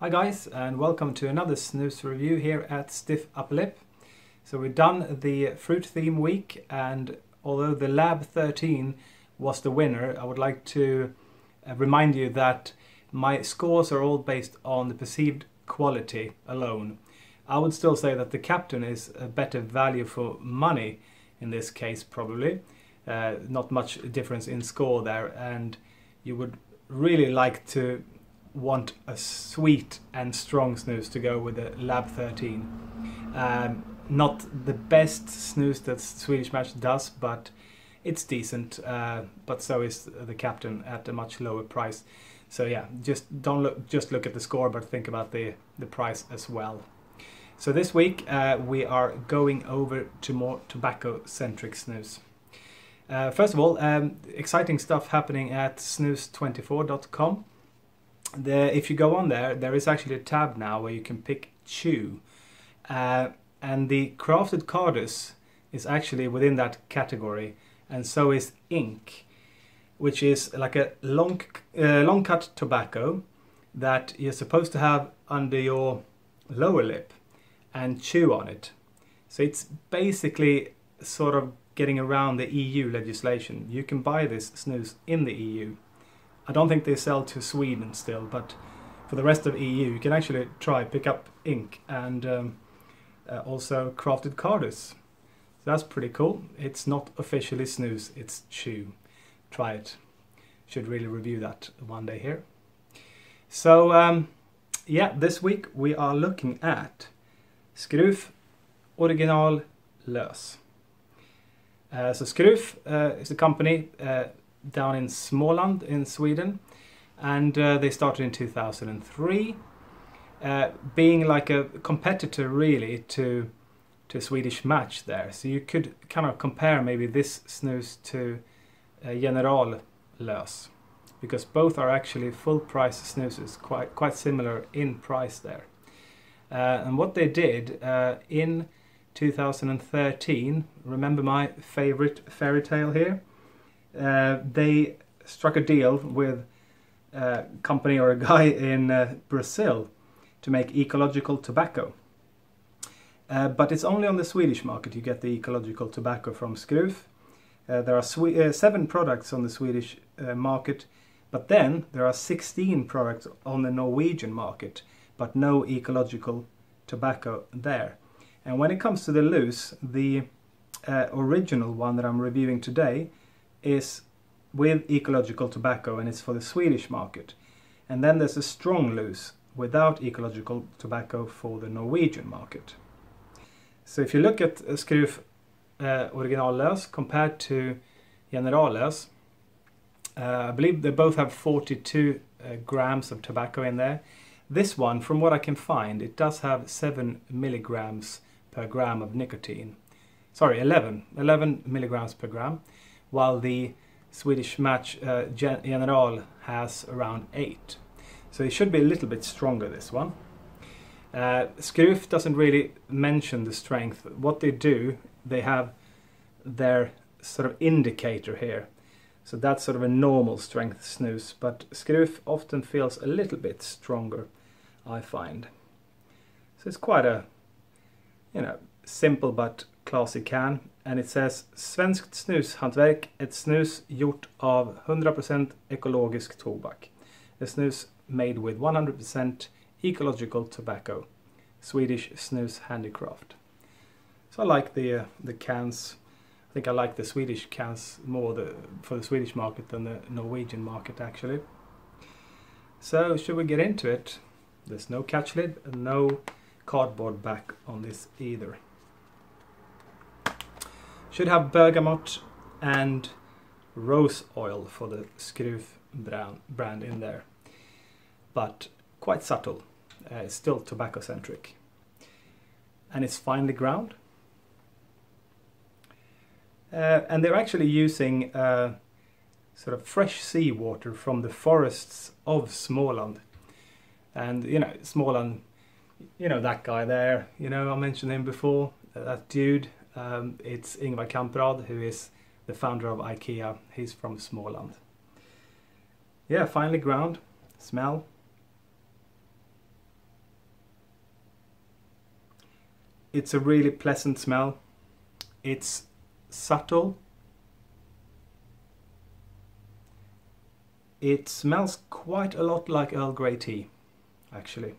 Hi guys, and welcome to another snus review here at Stiff Upper Lip. So we've done the fruit theme week, and although the Lab 13 was the winner, I would like to remind you that my scores are all based on the perceived quality alone. I would still say that the Captain is a better value for money in this case, probably. Not much difference in score there, and you would really like to want a sweet and strong snus to go with the Lab 13. Not the best snus that Swedish Match does, but it's decent. But so is the Captain at a much lower price. So yeah, just look at the score, but think about the price as well. So this week we are going over to more tobacco-centric snus. First of all, exciting stuff happening at snus24.com. If you go on there, there is actually a tab now where you can pick chew, and the crafted Kardus is actually within that category, and so is ink, which is like a long cut tobacco that you're supposed to have under your lower lip and chew on it. So it's basically sort of getting around the EU legislation. You can buy this snus in the EU. I don't think they sell to Sweden still, but for the rest of EU you can actually pick up ink and also crafted Kardus. So that's pretty cool. It's not officially snus, it's chew. Try it. Should really review that one day here. So yeah, this week we are looking at Skruf Original Lös. So Skruf is a company down in Småland in Sweden, and they started in 2003, being like a competitor really to Swedish Match there. So you could kind of compare maybe this snus to General Lös, because both are actually full price snuses, quite similar in price there. And what they did in 2013, remember my favorite fairy tale here? They struck a deal with a company or a guy in Brazil to make ecological tobacco. But it's only on the Swedish market you get the ecological tobacco from Skruf. There are 7 products on the Swedish market, but then there are 16 products on the Norwegian market, but no ecological tobacco there. And when it comes to the loose, the original one that I'm reviewing today is with ecological tobacco, and it's for the Swedish market. And then there's a strong loose without ecological tobacco for the Norwegian market. So if you look at Skruf Original Lös compared to General Lös, I believe they both have 42 grams of tobacco in there. This one, from what I can find, it does have 7 milligrams per gram of nicotine. Sorry, 11 milligrams per gram, while the Swedish Match General has around 8. So it should be a little bit stronger, this one. Skruf doesn't really mention the strength. What they do, they have their sort of indicator here. So that's sort of a normal strength snus, but Skruf often feels a little bit stronger, I find. So it's quite a, simple but classy can. And it says Svenskt snushantverk, ett snus gjort av 100% ekologisk tobak. A snus made with 100% ecological tobacco. Swedish snus handicraft. So I like the cans. I think I like the Swedish cans more for the Swedish market than the Norwegian market actually. So should we get into it? There's no catch lid and no cardboard back on this either. Should have bergamot and rose oil for the Skruf brand in there, but quite subtle. It's still tobacco centric, and it's finely ground. And they're actually using sort of fresh seawater from the forests of Småland. And Småland, that guy there, I mentioned him before, that dude. It's Ingvar Kamprad, who is the founder of IKEA. He's from Småland. Yeah, finely ground, smell. It's a really pleasant smell. It's subtle. It smells quite a lot like Earl Grey tea, actually.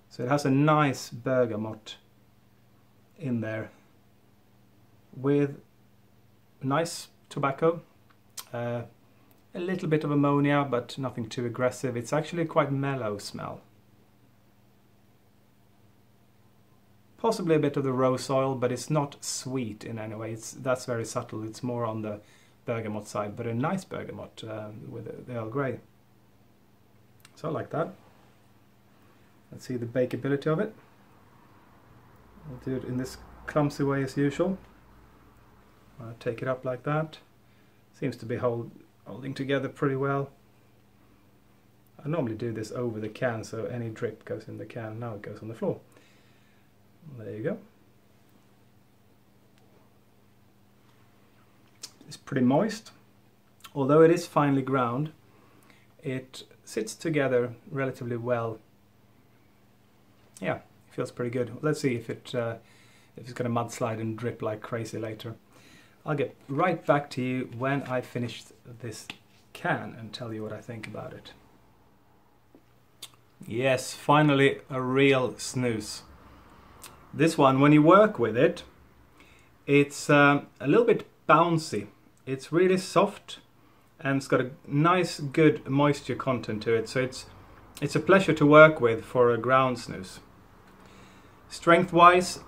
So it has a nice bergamot in there with nice tobacco, a little bit of ammonia, but nothing too aggressive. It's actually quite mellow smell. Possibly a bit of the rose oil, but it's not sweet in any way. That's very subtle. It's more on the bergamot side, but a nice bergamot with the Earl Grey. So I like that. Let's see the bakeability of it. I'll do it in this clumsy way as usual. I'll take it up like that. Seems to be holding together pretty well. I normally do this over the can, so any drip goes in the can. Now it goes on the floor. There you go. It's pretty moist. Although it is finely ground, it sits together relatively well. Yeah, it feels pretty good. Let's see if it's going to mudslide and drip like crazy later. I'll get right back to you when I finish this can and tell you what I think about it. Yes, finally a real snus. This one, when you work with it, it's a little bit bouncy. It's really soft and it's got a nice, good moisture content to it. So it's a pleasure to work with for a ground snus. Strength-wise,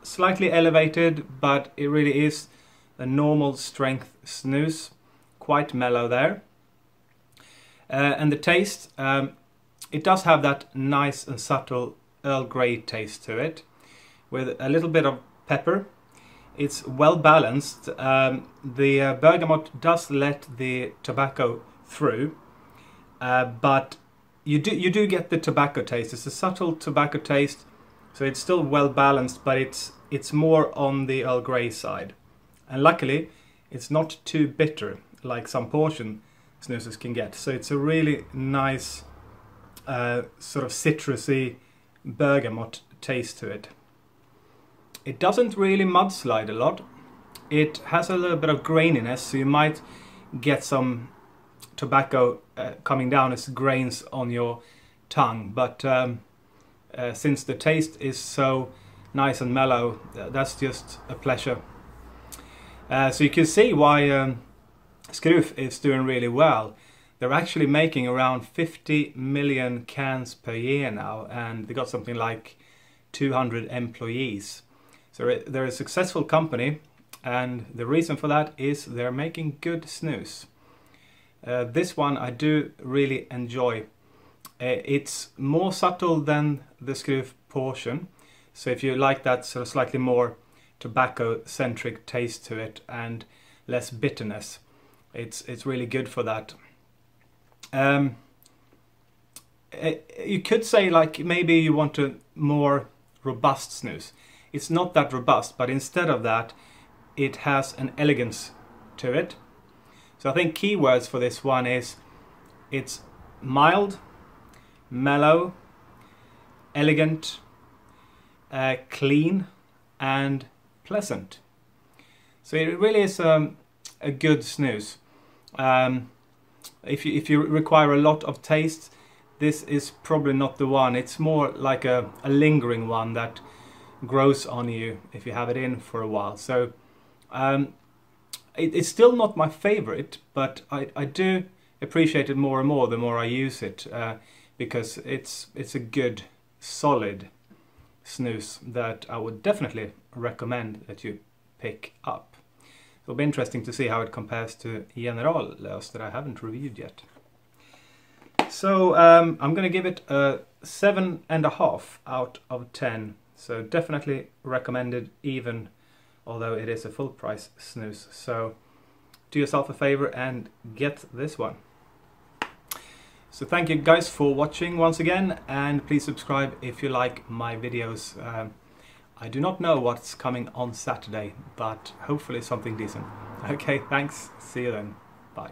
slightly elevated, but it really is a normal strength snus. Quite mellow there. And the taste, it does have that nice and subtle Earl Grey taste to it, with a little bit of pepper. It's well balanced. The bergamot does let the tobacco through, but you do get the tobacco taste. It's a subtle tobacco taste, so it's still well balanced, but it's more on the Earl Grey side. And luckily, it's not too bitter like some portion snuses can get. So it's a really nice sort of citrusy bergamot taste to it. It doesn't really mudslide a lot. It has a little bit of graininess, so you might get some tobacco coming down as grains on your tongue. But since the taste is so nice and mellow, that's just a pleasure. So you can see why Skruf is doing really well. They're actually making around 50 million cans per year now, and they got something like 200 employees. So they're a successful company, and the reason for that is they're making good snus. This one I do really enjoy. It's more subtle than the Skruf Portion, so if you like that sort of slightly more tobacco-centric taste to it and less bitterness, it's really good for that. You could say like maybe you want a more robust snus. It's not that robust, but instead of that, it has an elegance to it. So I think keywords for this one is it's mild, mellow, elegant, clean, and pleasant. So it really is a good snus. If you require a lot of taste, this is probably not the one. It's more like a lingering one that grows on you if you have it in for a while. So it's still not my favorite, but I do appreciate it more and more the more I use it, because it's a good, solid snus that I would definitely recommend that you pick up. It'll be interesting to see how it compares to General Lös that I haven't reviewed yet. So I'm going to give it a 7.5 out of 10. So definitely recommended, even although it is a full price snus. So do yourself a favor and get this one. So thank you guys for watching once again, and please subscribe if you like my videos. I do not know what's coming on Saturday, but hopefully something decent. Okay, thanks. See you then. Bye.